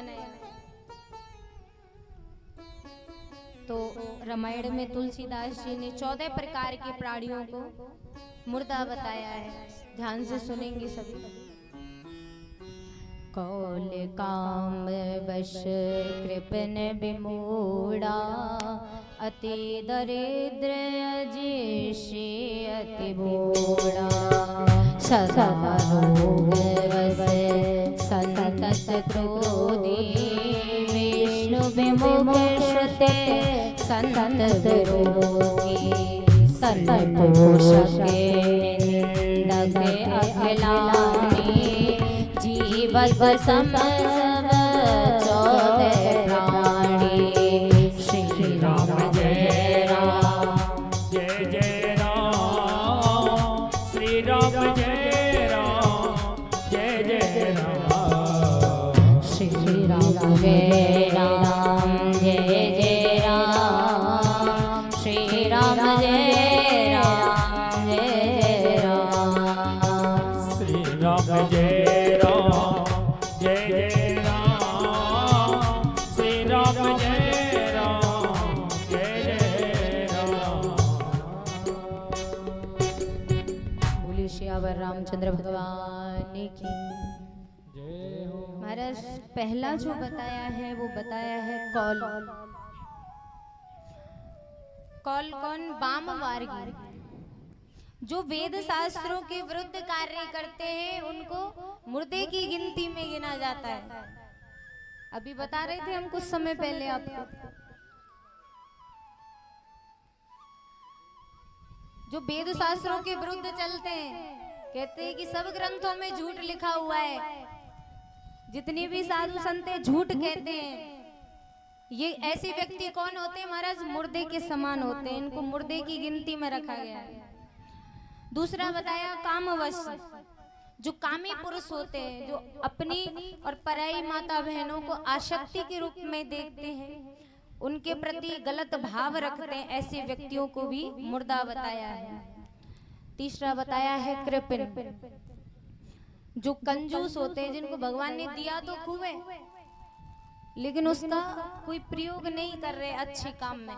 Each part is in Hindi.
बनाएगा। तो रामायण में तुलसीदास जी ने 14 प्रकार के प्राणियों को मुर्दा बताया है। ध्यान से सुनेंगे सभी। कौल काम वश कृपन विमूढ़ा, अति दरिद्र अजिषि अति बूढ़ा। सदा रोग वस संतत क्रोधी, विष्णु विमुख श्रुते संत विरोधी। सन पोषक निंदक अखिलानी, जीवत सम सब 14 प्राणी। श्री राम जय राम जय जय राम, श्री राम जय राम जय जय राम। श्री राम जय राम जय जय राम। श्री राम जय राम जय जय राम। श्री राम जय राम जय जय राम। श्री राम जय राम जय जय राम। बोलिए श्यावर रामचंद्र भगवान की जय हो। महाराज पहला जो बताया है वो बताया है कौल। कौल कौन? वाम मार्गी, जो वेद शास्त्रों के विरुद्ध कार्य करते हैं उनको मुर्दे की गिनती में गिना जाता है। अभी बता रहे थे हम कुछ समय पहले आपको, जो वेद शास्त्रों के विरुद्ध चलते हैं, कहते हैं कि सब ग्रंथों में झूठ लिखा हुआ है, जितनी भी साधु संत झूठ कहते हैं। ये ऐसे व्यक्ति कौन होते हैं महाराज? मुर्दे के समान होते हैं, इनको मुर्दे की गिनती में रखा गया है। दूसरा बताया कामवश, जो कामी पुरुष होते हैं, जो अपनी और पराई माता बहनों को आसक्ति के रूप में देखते हैं, उनके प्रति गलत भाव रखते हैं, ऐसे व्यक्तियों को भी मुर्दा बताया है। तीसरा बताया है कृपण, जो कंजूस होते हैं, जिनको भगवान ने दिया तो खूब है लेकिन उसका कोई प्रयोग नहीं कर रहे अच्छे काम में,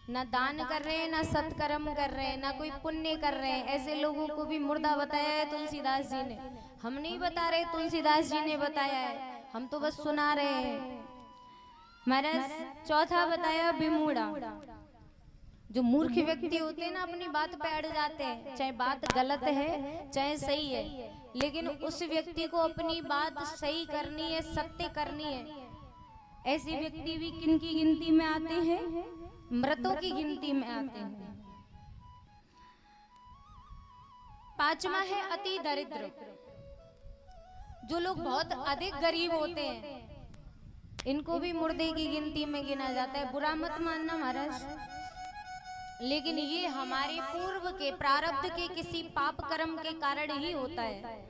ना दान कर रहे हैं, ना सत्कर्म कर रहे हैं, ना कोई पुण्य कर रहे हैं, ऐसे लोगों को भी मुर्दा बताया है तुलसीदास जी ने। हम नहीं बता रहे, तुलसीदास जी ने बताया है, हम तो बस सुना रहे हैं। महाराज चौथा बताया विमूढ़ा, जो मूर्ख व्यक्ति होते हैं ना, अपनी बात पे अड़ जाते हैं, चाहे बात गलत है चाहे सही है, लेकिन उस व्यक्ति को अपनी बात सही करनी है, सत्य करनी है। ऐसे व्यक्ति भी किनकी गिनती में आते हैं? मृतों की गिनती में आते हैं। पांचवा है अति दरिद्र, जो लोग बहुत अधिक गरीब होते हैं, इनको भी मुर्दे की गिनती में गिना जाता है। बुरा मत मानना महाराज, लेकिन ये हमारे पूर्व के प्रारब्ध के किसी पाप कर्म के कारण ही होता है।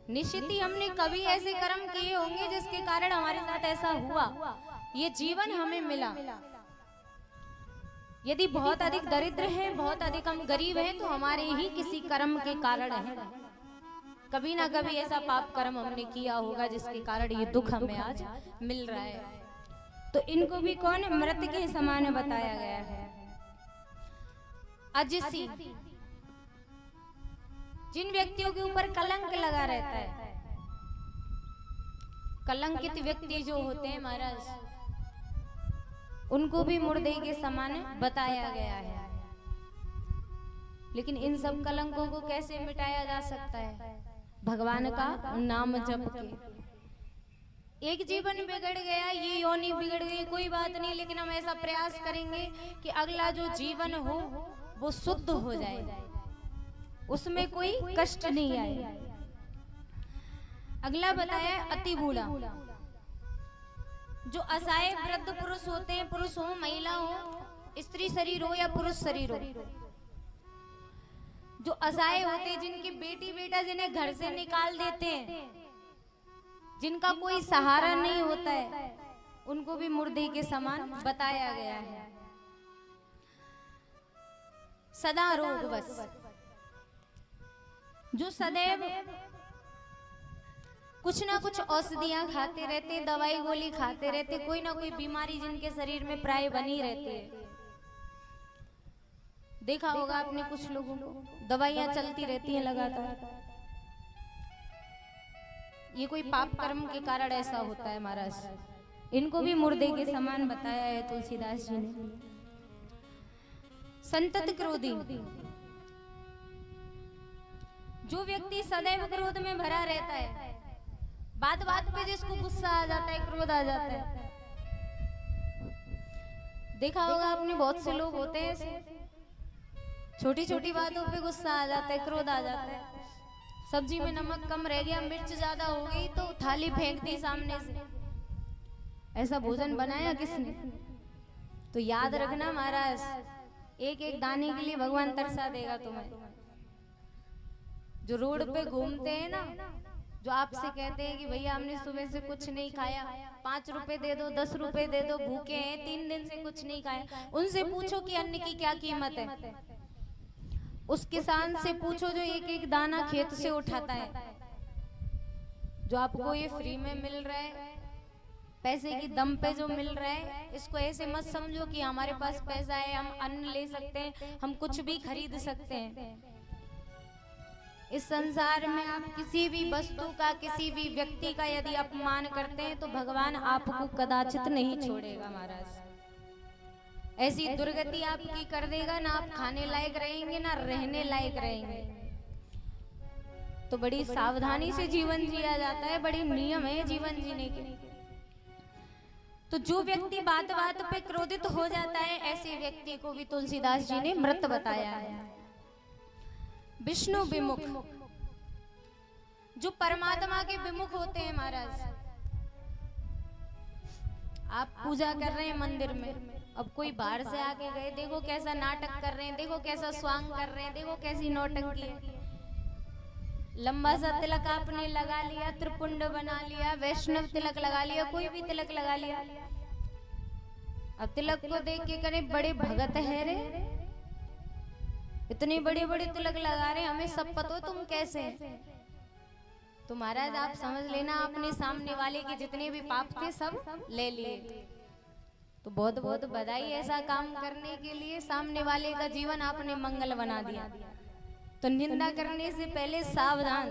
निश्चित ही हमने कभी ऐसे कर्म किए होंगे जिसके कारण हमारे साथ ऐसा हुआ, ये जीवन हमें मिला। यदि बहुत अधिक दरिद्र है, बहुत अधिक हम गरीब हैं, तो हमारे ही किसी कर्म के कारण है। कभी ना कभी ऐसा पाप कर्म हमने किया होगा जिसके कारण ये दुख हमें आज मिल रहा है। तो इनको भी कौन? मृत के समान बताया गया है। अजिसी, जिन व्यक्तियों के ऊपर कलंक लगा रहता है, कलंकित व्यक्ति जो होते हैं महाराज, उनको भी मुर्दे के समान बताया गया है। लेकिन इन सब कलंकों को कैसे मिटाया जा सकता है? भगवान का नाम जप के। एक जीवन बिगड़ गया, ये योनि बिगड़ गई, कोई बात नहीं, लेकिन हम ऐसा प्रयास करेंगे कि अगला जो जीवन हो वो शुद्ध हो जाए, उसमें कोई कष्ट नहीं आए। अगला बताया अति बूढ़ा, जो असहाय वृद्ध पुरुष होते हैं, पुरुष हो महिला हो, स्त्री शरीर हो या पुरुष शरीर हो, जो असहाय होते हैं, जिनकी बेटी बेटा जिन्हें घर से निकाल देते हैं, जिनका कोई सहारा नहीं होता है, उनको भी मुर्दे के समान बताया गया है। सदा रोगवश, जो सदैव कुछ ना कुछ औषधियां खाते रहते, दवाई गोली खाते रहते, कोई ना कोई बीमारी जिनके शरीर में प्राय बनी रहती है। देखा होगा आपने कुछ लोगों को, दवाइयां चलती रहती हैं लगातार। ये कोई पाप कर्म के कारण ऐसा होता है महाराज। इनको भी मुर्दे के समान बताया है तुलसीदास जी ने। संतत क्रोधी, जो व्यक्ति सदैव क्रोध में भरा रहता है, बात बात पे जिसको गुस्सा आ जाता है, क्रोध आ जाता है। देखा होगा आपने बहुत से लोग होते हैं ऐसे, छोटी छोटी बातों पे गुस्सा आ जाता है, क्रोध आ जाता है। सब्जी में नमक कम रह गया, मिर्च ज्यादा हो गई तो थाली फेंक दी सामने से। ऐसा भोजन बनाया किसने? तो याद रखना महाराज, एक एक दाने के लिए भगवान तरसा देगा तुम्हें। जो रोड पे घूमते हैं ना, जो आपसे कहते हैं कि भैया हमने सुबह से कुछ नहीं खाया, 5 रुपए दे दो, 10 रुपए दे दो, भूखे हैं, 3 दिन से कुछ नहीं खाया, उनसे पूछो कि अन्न की क्या कीमत है। उस किसान से पूछो जो एक एक दाना खेत से उठाता है। जो आपको ये फ्री में मिल रहा है, पैसे की दम पे जो मिल रहा है, इसको ऐसे मत समझो कि हमारे पास पैसा है, हम अन्न ले सकते हैं, हम कुछ भी खरीद सकते हैं। इस संसार में आप किसी भी वस्तु का, किसी भी व्यक्ति का यदि अपमान करते हैं तो भगवान आपको कदाचित नहीं छोड़ेगा महाराज। ऐसी दुर्गति आपकी कर देगा, ना आप खाने लायक रहेंगे, ना रहने लायक रहेंगे। तो बड़ी सावधानी से जीवन जिया जाता है, बड़े नियम है जीवन जीने के। तो जो व्यक्ति बात बात पे क्रोधित हो जाता है, ऐसे व्यक्ति को भी तुलसीदास जी ने मृत बताया है। विष्णु विमुख, जो परमात्मा के विमुख होते हैं महाराज। आप पूजा कर रहे हैं मंदिर में, अब कोई बाहर से आके गए, देखो कैसा नाटक कर रहे हैं, देखो कैसा स्वांग कर रहे हैं, देखो कैसी नौटंकी है। लंबा सा तिलक आपने लगा लिया, त्रिपुंड बना लिया, वैष्णव तिलक लगा लिया, कोई भी तिलक लगा लिया। अब तिलक को देख के करे बड़े भगत है रे, इतने बड़े बड़े तिलक लगा रहे, हमें सब पता हो तुम कैसे हैं। तो महाराज आप समझ लेना, आपने सामने वाले के जितने भी पाप थे सब ले लिए। तो बहुत बहुत बधाई ऐसा काम करने के लिए। सामने वाले का जीवन आपने मंगल बना दिया। तो निंदा करने से पहले सावधान।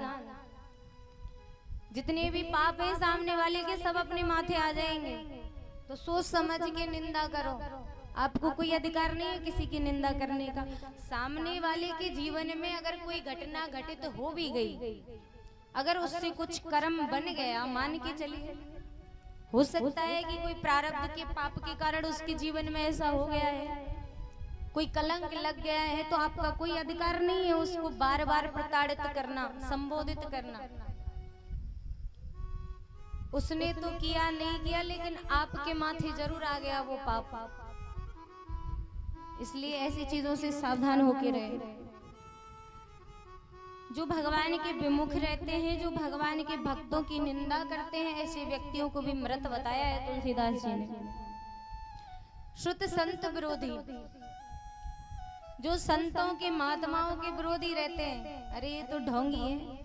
जितने भी पाप हैं सामने वाले के, सब अपने माथे आ जाएंगे। तो सोच समझ के निंदा करो। आपको कोई अधिकार नहीं है किसी की निंदा करने का। सामने वाले के जीवन में अगर कोई घटना घटित हो भी गई, अगर उससे कुछ कर्म बन गया, मान के चलिए, हो सकता है कि कोई प्रारब्ध के पाप के कारण उसके जीवन में ऐसा हो गया है, कोई कलंक लग गया है, तो आपका कोई अधिकार नहीं है उसको बार बार प्रताड़ित करना, संबोधित करना। उसने तो किया नहीं किया, लेकिन आपके माथे जरूर आ गया वो पाप। इसलिए ऐसी चीजों से सावधान होके रहे। जो भगवान के विमुख रहते हैं, जो भगवान के भक्तों की निंदा करते हैं, ऐसे व्यक्तियों को भी मृत बताया है तुलसीदास जी ने। श्रुत संत विरोधी, जो संतों के महात्माओं के विरोधी रहते हैं, अरे ये तो ढोंगी है,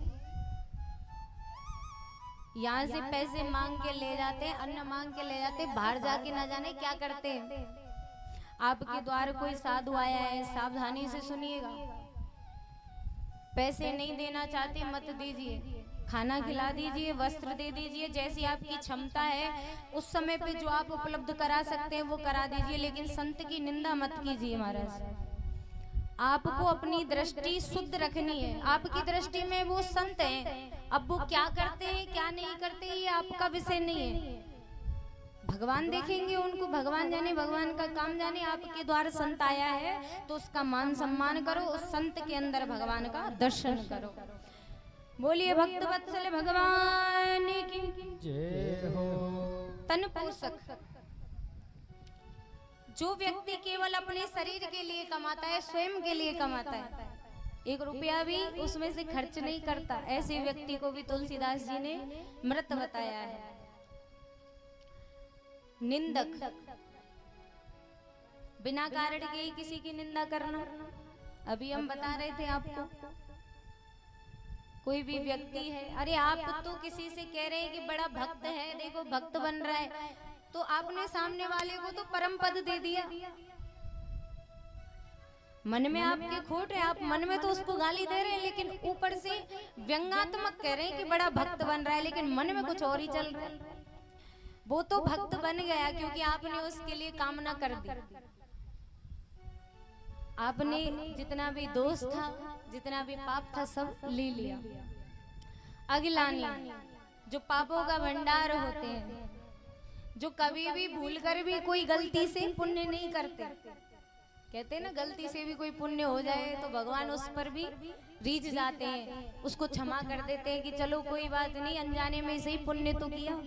यहाँ से पैसे मांग के ले जाते हैं, अन्न मांग के ले जाते हैं, बाहर जाके ना जाने क्या करते हैं। आपके द्वार कोई साधु आया है, सावधानी से सुनिएगा। पैसे नहीं देना चाहते मत दीजिए, खाना खिला दीजिए, वस्त्र दे दीजिए, जैसी आपकी क्षमता है उस समय पे जो आप उपलब्ध करा सकते हैं वो करा दीजिए, लेकिन संत की निंदा मत कीजिए महाराज। आपको अपनी दृष्टि शुद्ध रखनी है। आपकी दृष्टि में वो संत हैं, अब वो क्या करते हैं क्या नहीं करते ये आपका विषय नहीं है। भगवान देखेंगे उनको, भगवान जाने, भगवान का काम जाने। आपके द्वार संत आया है तो उसका मान सम्मान करो, उस संत के अंदर भगवान का दर्शन करो। बोलिए भक्त वत्सल भगवान की जय हो। तन पोषक, जो व्यक्ति केवल अपने शरीर के लिए कमाता है, स्वयं के लिए कमाता है, 1 रुपया भी उसमें से खर्च नहीं करता, ऐसे व्यक्ति को भी तुलसीदास जी ने मृत बताया है। निंदक, बिना कारण के ही किसी की निंदा करना। अभी हम बता रहे थे आपको, कोई भी व्यक्ति है, अरे आप तो किसी से कह रहे हैं कि बड़ा भक्त है, देखो भक्त बन रहा है, तो आपने सामने वाले को तो परम पद दे दिया। मन में आपके खोट है, आप मन में तो उसको गाली दे रहे हैं, लेकिन ऊपर से व्यंग्यात्मक कह रहे हैं कि बड़ा भक्त बन रहा है, लेकिन मन में कुछ और ही चल रहा है। वो तो भक्त बन गया क्योंकि आपने उसके लिए कामना कर दी। आपने जितना भी दोष था, जितना भी पाप था, सब ले लिया। अगिलानी, जो पापों का भंडार होते हैं, जो कभी भी भूलकर भी कोई गलती से पुण्य नहीं करते, कहते हैं ना गलती से भी कोई पुण्य हो जाए तो भगवान उस पर भी रीझ जाते हैं, उसको क्षमा कर देते हैं कि चलो कोई बात नहीं, अनजाने में से ही पुण्य तो किया।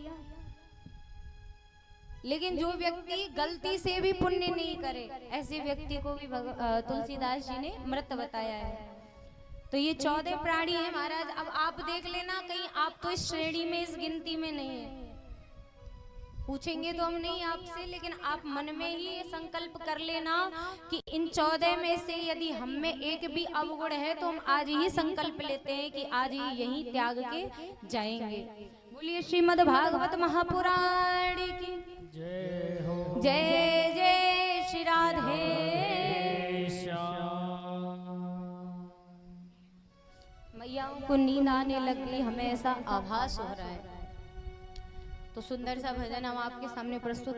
लेकिन जो व्यक्ति गलती से भी पुण्य नहीं करे, ऐसे व्यक्ति को भी तुलसीदास जी ने मृत बताया है। तो ये 14 प्राणी हैं महाराज। अब आप देख लेना, कहीं आप तो इस श्रेणी में, इस गिनती में नहीं है। पूछेंगे तो हम नहीं आपसे, लेकिन आप मन में ही ये संकल्प कर लेना कि इन 14 में से यदि हम में एक भी अवगुण है तो हम आज ही संकल्प लेते हैं कि आज ही यही त्याग के जाएंगे। बोलिए श्रीमद् भागवत महापुराण की जय हो। जय जय श्री राधे। मैयाओं को नींद आने लग गई, हमें ऐसा आभास हो रहा है। तो सुंदर सा भजन हम आपके सामने प्रस्तुत